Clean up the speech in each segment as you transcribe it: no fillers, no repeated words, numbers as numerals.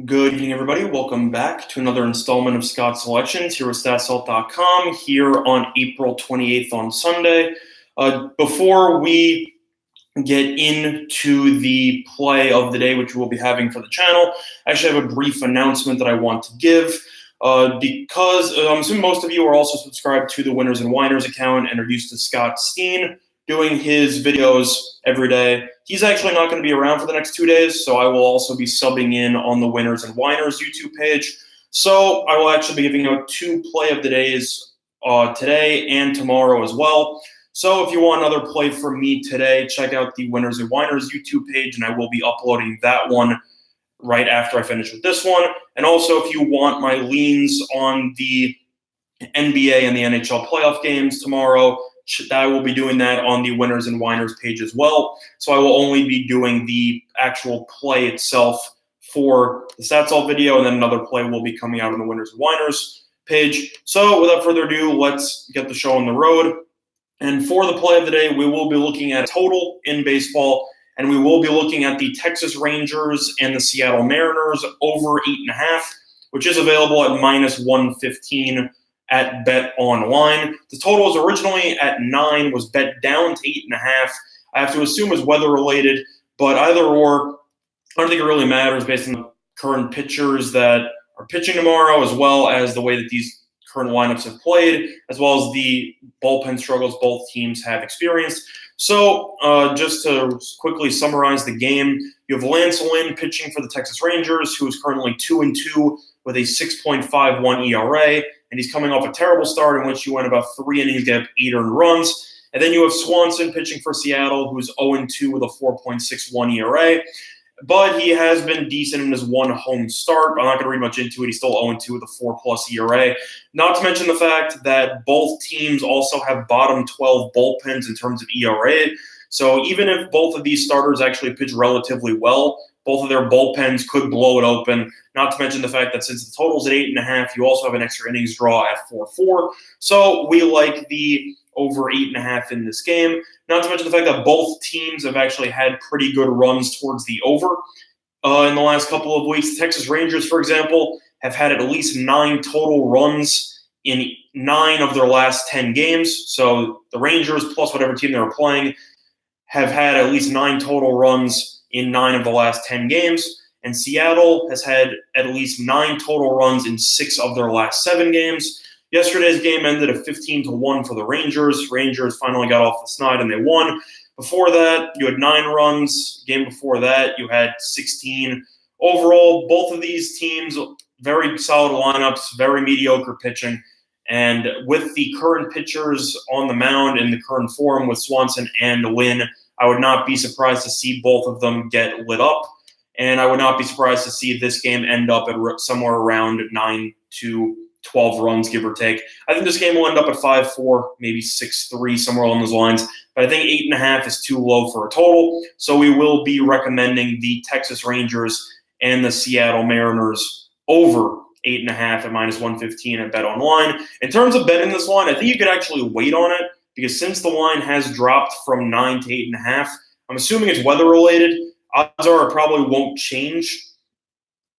Good evening, everybody. Welcome back to another installment of Scott Selections here with StatSalt.com here on April 28th on Sunday. Before we get into the play of the day, which we'll be having for the channel, I actually have a brief announcement that I want to give because I'm assuming most of you are also subscribed to the Winners and Whiners account and are used to Scott Steen doing his videos every day. He's actually not going to be around for the next 2 days, so I will also be subbing in on the Winners and Whiners YouTube page. So I will actually be giving out 2 play of the days today and tomorrow as well. So if you want another play from me today, check out the Winners and Whiners YouTube page, and I will be uploading that one right after I finish with this one. And also, if you want my leans on the NBA and the NHL playoff games tomorrow, I will be doing that on the Winners and Whiners page as well. So I will only be doing the actual play itself for the StatSalt video, and then another play will be coming out on the Winners and Whiners page. So without further ado, let's get the show on the road. And for the play of the day, we will be looking at total in baseball, and we will be looking at the Texas Rangers and the Seattle Mariners over 8.5, which is available at -115 at Bet Online. The total was originally at 9, was bet down to 8.5. I have to assume it's weather related, but either or, I don't think it really matters based on the current pitchers that are pitching tomorrow, as well as the way that these current lineups have played, as well as the bullpen struggles both teams have experienced. So just to quickly summarize the game, you have Lance Lynn pitching for the Texas Rangers, who is currently 2-2 with a 6.51 ERA. And he's coming off a terrible start in which he went about 3 innings, gave up 8 earned runs. And then you have Swanson pitching for Seattle, who's 0-2 with a 4.61 ERA. But he has been decent in his one home start. I'm not going to read much into it. He's still 0-2 with a 4+ ERA. Not to mention the fact that both teams also have bottom 12 bullpens in terms of ERA. So even if both of these starters actually pitch relatively well, both of their bullpens could blow it open. Not to mention the fact that since the total's at 8.5, you also have an extra innings draw at 4-4. So we like the over 8.5 in this game. Not to mention the fact that both teams have actually had pretty good runs towards the over in the last couple of weeks. The Texas Rangers, for example, have had at least 9 total runs in 9 of their last 10 games. So the Rangers, plus whatever team they were playing, have had at least 9 total runs in 9 of the last 10 games. And Seattle has had at least 9 total runs in 6 of their last 7 games. Yesterday's game ended at 15-1 for the Rangers. Rangers finally got off the snide and they won. Before that, you had 9 runs. Game before that, you had 16. Overall, both of these teams, very solid lineups, very mediocre pitching. And with the current pitchers on the mound in the current form with Swanson and Lynn, I would not be surprised to see both of them get lit up. And I would not be surprised to see this game end up at somewhere around 9 to 12 runs, give or take. I think this game will end up at 5-4, maybe 6-3, somewhere along those lines. But I think 8.5 is too low for a total. So we will be recommending the Texas Rangers and the Seattle Mariners over 8.5 at -115 at Bet Online. In terms of betting this line, I think you could actually wait on it because since the line has dropped from 9 to 8.5, I'm assuming it's weather related. Odds are it probably won't change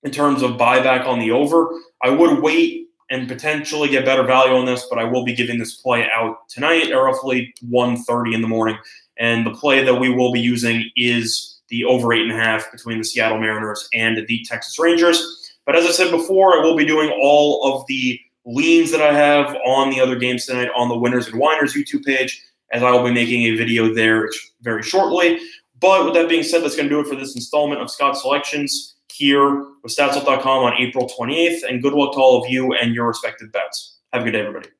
in terms of buyback on the over. I would wait and potentially get better value on this, but I will be giving this play out tonight at roughly 1:30 in the morning. And the play that we will be using is the over 8.5 between the Seattle Mariners and the Texas Rangers. But as I said before, I will be doing all of the leans that I have on the other games tonight on the Winners and Whiners YouTube page, as I will be making a video there very shortly. But with that being said, that's going to do it for this installment of Scott Selections here with StatSalt.com on April 28th. And good luck to all of you and your respective bets. Have a good day, everybody.